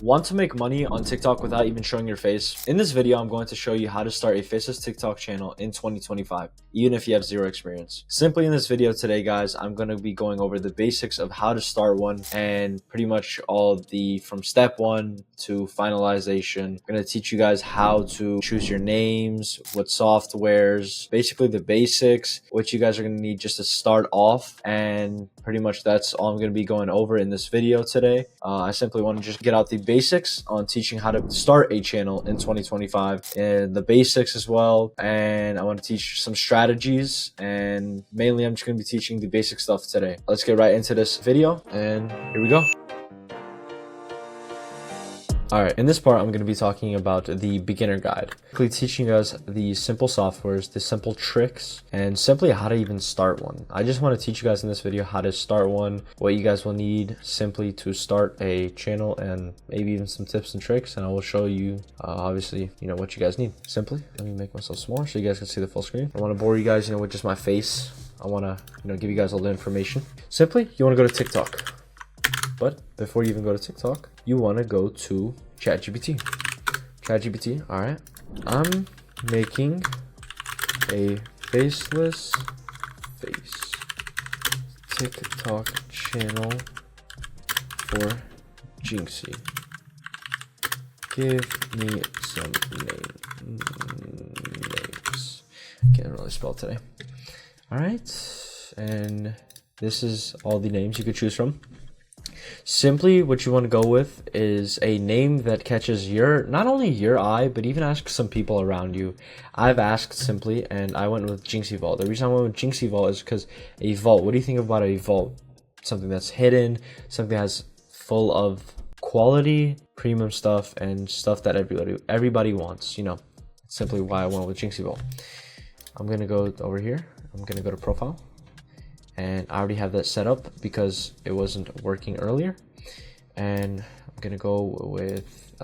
Want to make money on TikTok without even showing your face? In this video, I'm going to show you how to start a faceless TikTok channel in 2025, even if you have zero experience. Simply in this video today, guys, I'm going to be going over the basics of how to start one and pretty much all the from step one to finalization. I'm going to teach you guys how to choose your names, what softwares, basically the basics, what you guys are going to need just to start off. And pretty much that's all I'm going to be going over in this video today. I simply want to just get out the basics on teaching how to start a channel in 2025 and the basics as well. And I want to teach some strategies, and mainly I'm just going to be teaching the basic stuff today. Let's get right into this video, and here we go. Alright, in this part, I'm going to be talking about the beginner guide. Basically teaching us the simple softwares, the simple tricks, and simply how to even start one. I just want to teach you guys in this video how to start one, what you guys will need simply to start a channel, and maybe even some tips and tricks, and I will show you, obviously, what you guys need. Simply, let me make myself smaller so you guys can see the full screen. I want to bore you guys, with just my face. I want to, give you guys all the information. Simply, you want to go to TikTok. But before you even go to TikTok, you want to go to ChatGPT. ChatGPT, all right. I'm making a faceless TikTok channel for Jinxie. Give me some names. Can't really spell today. All right, and this is all the names you could choose from. Simply what you want to go with is a name that catches not only your eye, but even ask some people around you. I've asked simply, and I went with Jinxie Vault. The reason I went with Jinxie Vault is because a vault, what do you think about a vault? Something that's hidden, something that's full of quality, premium stuff, and stuff that everybody wants, Simply why I went with Jinxie Vault. I'm going to go over here. I'm going to go to profile. And I already have that set up because it wasn't working earlier. And I'm gonna go with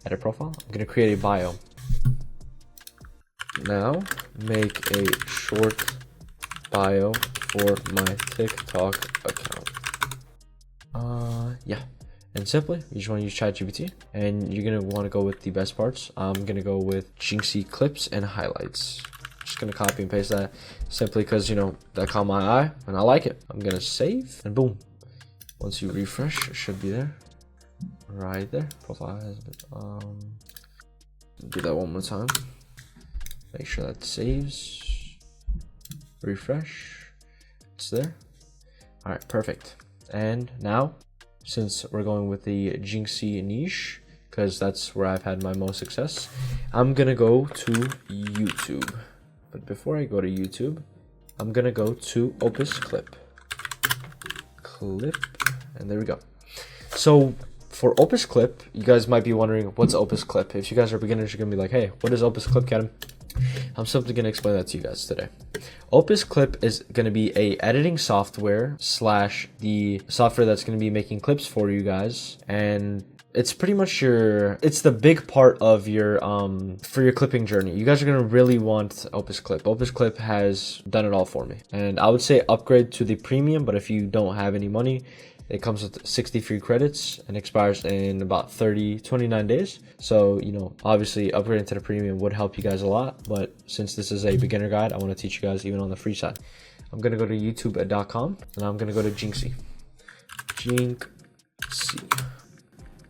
edit profile. I'm gonna create a bio. Now make a short bio for my TikTok account. Yeah. And simply, you just want to use ChatGPT, and you're gonna want to go with the best parts. I'm gonna go with Jinxie clips and highlights. Just gonna copy and paste that simply because that caught my eye and I like it. I'm gonna save, and boom, once you refresh, it should be there, right there. Profile has been, do that one more time, make sure that saves, refresh, it's there. All right, perfect. And now, since we're going with the Jinxie niche, because that's where I've had my most success, I'm gonna go to YouTube. But before I go to YouTube, I'm gonna go to Opus Clip, and there we go. So for Opus Clip, you guys might be wondering, what's Opus Clip? If you guys are beginners, you're gonna be like, hey, what is Opus Clip, Adam? I'm simply gonna explain that to you guys today. Opus Clip is gonna be a editing software / the software that's gonna be making clips for you guys, and it's pretty much it's the big part of your for your clipping journey. You guys are gonna really want Opus Clip. Opus Clip has done it all for me, and I would say upgrade to the premium, but if you don't have any money, it comes with 60 free credits and expires in about 29 days. So, obviously upgrading to the premium would help you guys a lot, but since this is a beginner guide, I want to teach you guys even on the free side. I'm gonna go to youtube.com, and I'm gonna go to Jinxie.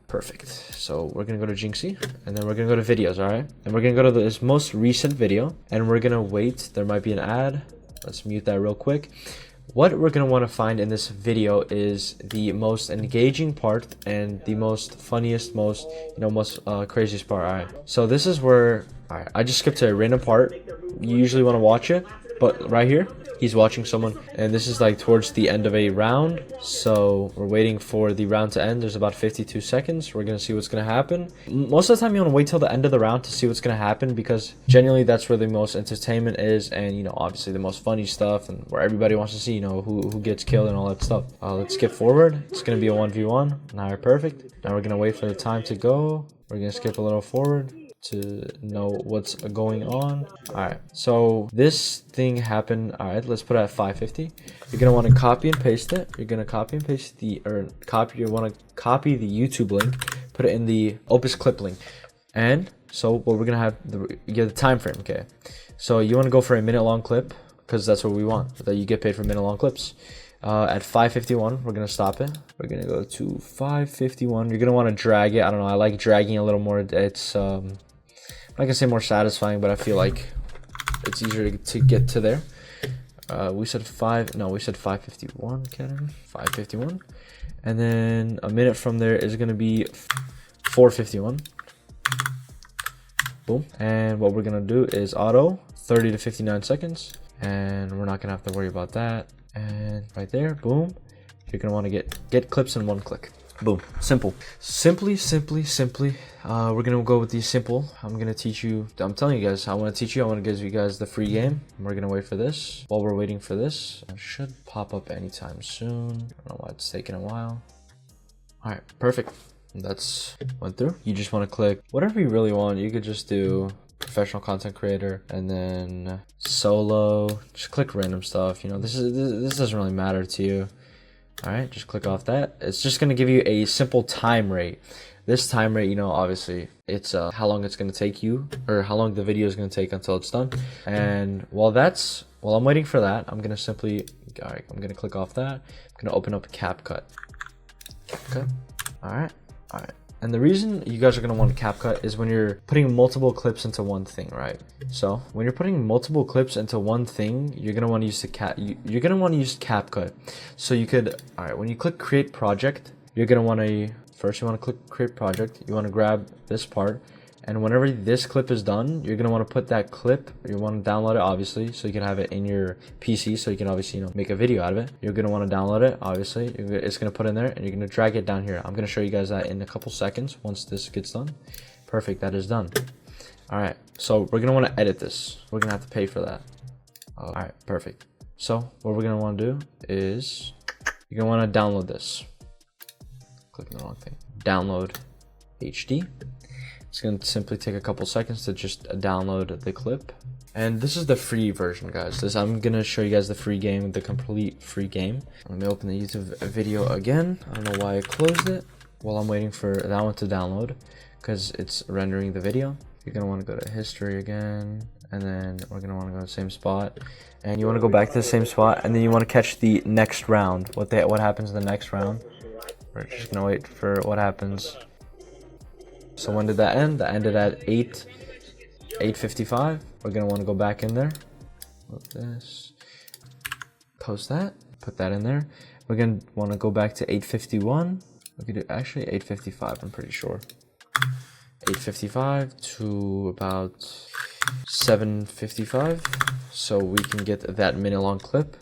Perfect. So we're gonna go to Jinxie, and then we're gonna go to videos, all right? And we're gonna go to this most recent video, and we're gonna wait. There might be an ad. Let's mute that real quick. What we're gonna want to find in this video is the most engaging part and the most funniest, most craziest part. All right. So this is where, all right, I just skipped to a random part. You usually want to watch it, but right here, he's watching someone, and this is like towards the end of a round, so we're waiting for the round to end. There's about 52 seconds. We're gonna see what's gonna happen. Most of the time you want to wait till the end of the round to see what's gonna happen, because genuinely that's where the most entertainment is, and obviously the most funny stuff, and where everybody wants to see who gets killed and all that stuff. Let's skip forward. It's gonna be a 1v1. Now we're perfect. Now we're gonna wait for the time to go. We're gonna skip a little forward. to know what's going on. All right, so this thing happened. All right, let's put it at 550. You're gonna want to copy and paste it. You're gonna copy and paste the, you want to copy the YouTube link, put it in the Opus clip link. And so what we're gonna have, you get the time frame, okay? So you want to go for a minute-long clip, because that's what we want, that you get paid for minute-long clips. At 551, we're gonna stop it. We're gonna go to 551. You're gonna want to drag it. I don't know, I like dragging a little more. It's I'm not gonna say more satisfying, but I feel like it's easier to get to there. We said 551, Kevin. 551. And then a minute from there is gonna be 451. Boom. And what we're gonna do is auto 30 to 59 seconds, and we're not gonna have to worry about that. And right there, boom, you're gonna want to get clips in one click. Boom. Simple. Simply, we're gonna go with the simple. I'm gonna teach you, I'm telling you guys, I want to teach you, I want to give you guys the free game. We're gonna wait for this. While we're waiting for this, it should pop up anytime soon. I don't know why it's taking a while. All right, perfect. That's went through. You just want to click whatever you really want. You could just do professional content creator, and then solo. Just click random stuff. You know, this doesn't really matter to you. All right, just click off that. It's just gonna give you a simple time rate. This time rate, you know, obviously it's how long it's gonna take you, or how long the video is gonna take until it's done. And while I'm waiting for that, I'm gonna click off that. I'm gonna open up CapCut. Okay. All right. And the reason you guys are going to want CapCut is when you're putting multiple clips into one thing, right? So when you're putting multiple clips into one thing, you're going to want to use you're going to want to use CapCut. So you could, all right, when you click create project, you're going to want to, first you want to click create project. You want to grab this part, and whenever this clip is done, you're going to want to put that clip, you want to download it obviously, so you can have it in your PC, so you can obviously, you know, make a video out of it. You're going to want to download it, obviously. It's going to put in there, and you're going to drag it down here. I'm going to show you guys that in a couple seconds once this gets done. Perfect, that is done. All right, so we're going to want to edit this. We're going to have to pay for that. All right, perfect. So what we're going to want to do is you're going to want to download this. Clicking the wrong thing. Download HD. It's going to simply take a couple seconds to just download the clip. And this is the free version, guys. I'm going to show you guys the free game, the complete free game. Let me open the YouTube video again. I don't know why I closed it while I'm waiting for that one to download, because it's rendering the video. You're going to want to go to history again, and then we're going to want to go to the same spot. And you want to go back to the same spot, and then you want to catch the next round. What happens in the next round? We're just going to wait for what happens. So when did that end? That ended at 8:55. We're gonna want to go back in there. Look this. Post that. Put that in there. We're gonna want to go back to 8:51. We could do actually 8:55. I'm pretty sure. 8:55 to about 7:55. So we can get that minute-long clip.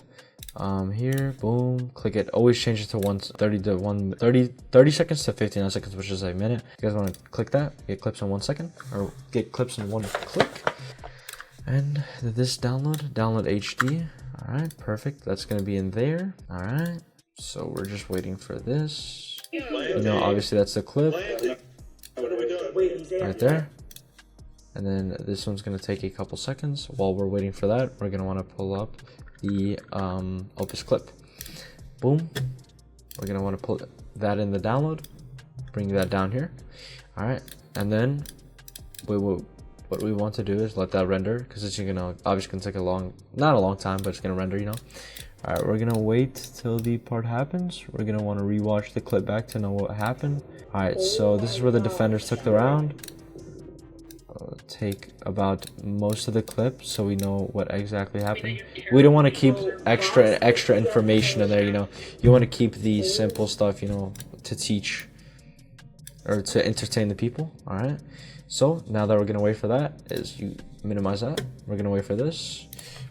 Here, boom, click it. Always change it to 30 seconds to 59 seconds, which is a minute. You guys want to click that, get clips in 1 second, or get clips in one click. And this download HD. All right, perfect. That's going to be in there. All right, so we're just waiting for this. You know, obviously that's the clip right there. And then this one's going to take a couple seconds. While we're waiting for that, we're going to want to pull up the Opus clip. Boom. We're going to want to put that in the download. Bring that down here. All right. And then what we want to do is let that render, because it's going to obviously take not a long time, but it's going to render, you know. All right, we're going to wait till the part happens. We're going to want to rewatch the clip back to know what happened. All right, so this is where the defenders took the round. Take about most of the clip so we know what exactly happened. We don't want to keep extra information in there, you know. You want to keep the simple stuff, you know, to teach or to entertain the people. All right, so now that we're gonna wait for that, is you minimize that. We're gonna wait for this,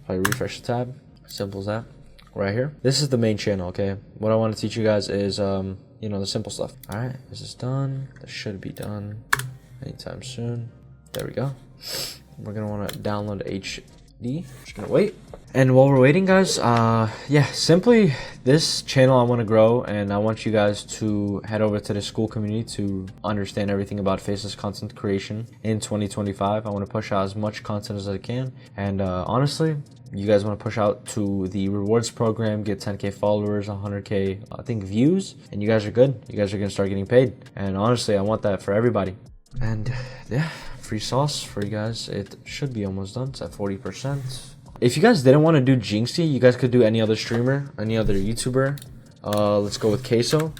probably refresh the tab. Simple as that. Right here, this is the main channel. Okay, what I want to teach you guys is you know, the simple stuff. All right, is this done? This should be done anytime soon. There we go. We're gonna want to download Just gonna wait. And while we're waiting, guys, yeah, simply this channel I want to grow, and I want you guys to head over to the school community to understand everything about faceless content creation in 2025. I want to push out as much content as I can, and honestly, you guys want to push out to the rewards program, get 10k followers, 100k I think views, and you guys are good. You guys are gonna start getting paid, and honestly, I want that for everybody. And yeah, free sauce for you guys. It should be almost done. It's at 40%. If you guys didn't want to do Jinxie, you guys could do any other streamer, any other YouTuber. Let's go with Queso.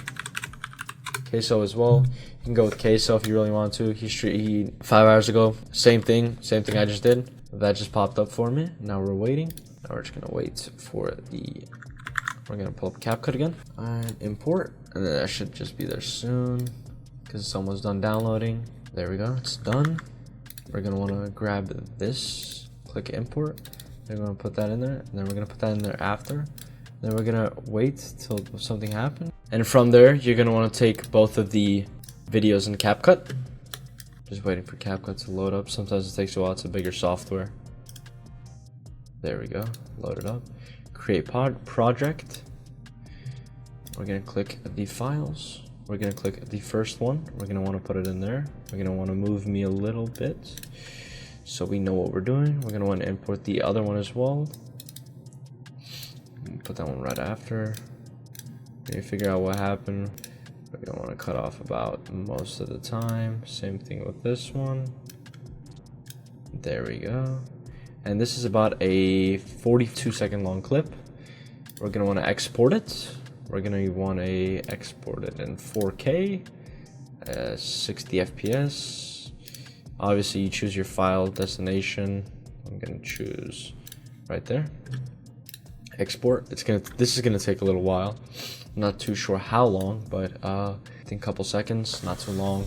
Queso as well. You can go with Queso if you really want to. He 5 hours ago, same thing I just did. That just popped up for me. Now we're waiting. Now we're just gonna wait for the. We're gonna pull up CapCut again and import, and then that should just be there soon because it's almost done downloading. There we go. It's done. We're gonna want to grab this. Click import. We're gonna put that in there, and then we're gonna put that in there after. Then we're gonna wait till something happens, and from there you're gonna want to take both of the videos in CapCut. Just waiting for CapCut to load up. Sometimes it takes a while. It's a bigger software. There we go. Load it up. Create project. We're gonna click the files. We're gonna click the first one. We're gonna want to put it in there. We're gonna want to move me a little bit, so we know what we're doing. We're gonna want to import the other one as well. Put that one right after. We're gonna figure out what happened. We're gonna want to cut off about most of the time. Same thing with this one. There we go. And this is about a 42-second long clip. We're gonna want to export it. We're gonna want to export it in 4K, 60 FPS. Obviously, you choose your file destination. I'm gonna choose right there. Export. This is gonna take a little while. I'm not too sure how long, but I think a couple seconds, not too long.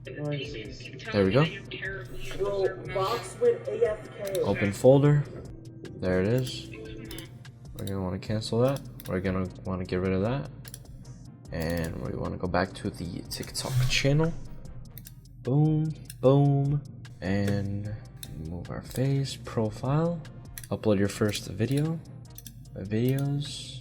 There we go. Open folder. There it is. We're gonna want to cancel that. We're gonna want to get rid of that, and we want to go back to the TikTok channel. Boom, boom, and move our face profile. Upload your first video. Videos.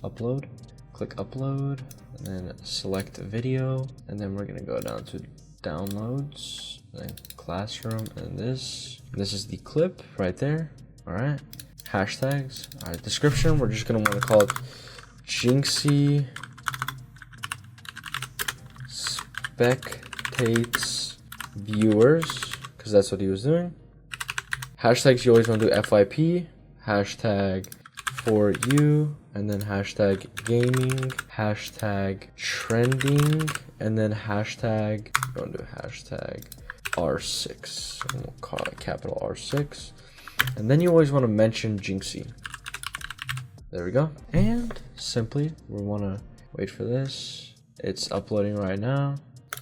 Upload. Click upload, and then select video, and then we're gonna go down to downloads, and then classroom, and this is the clip right there. All right. Hashtags. All right. Description. We're just gonna want to call it Jinxie spectates viewers, because that's what he was doing. Hashtags, you always want to do FYP, hashtag for you, and then hashtag gaming, hashtag trending, and then hashtag, we're going to do hashtag R6, and we'll call it capital R6. And then you always want to mention Jinxie. There we go. And simply, we want to wait for this. It's uploading right now.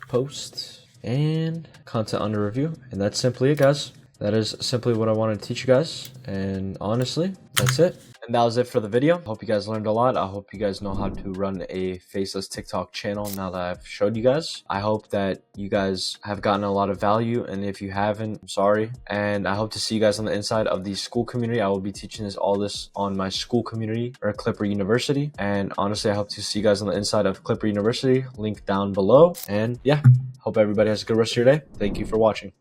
Post and content under review. And that's simply it, guys. That is simply what I wanted to teach you guys. And honestly, that's it. And that was it for the video. Hope you guys learned a lot. I hope you guys know how to run a faceless TikTok channel now that I've showed you guys. I hope that you guys have gotten a lot of value. And if you haven't, I'm sorry. And I hope to see you guys on the inside of the school community. I will be teaching all this on my school community, or Clipper University. And honestly, I hope to see you guys on the inside of Clipper University. Link down below. And yeah, hope everybody has a good rest of your day. Thank you for watching.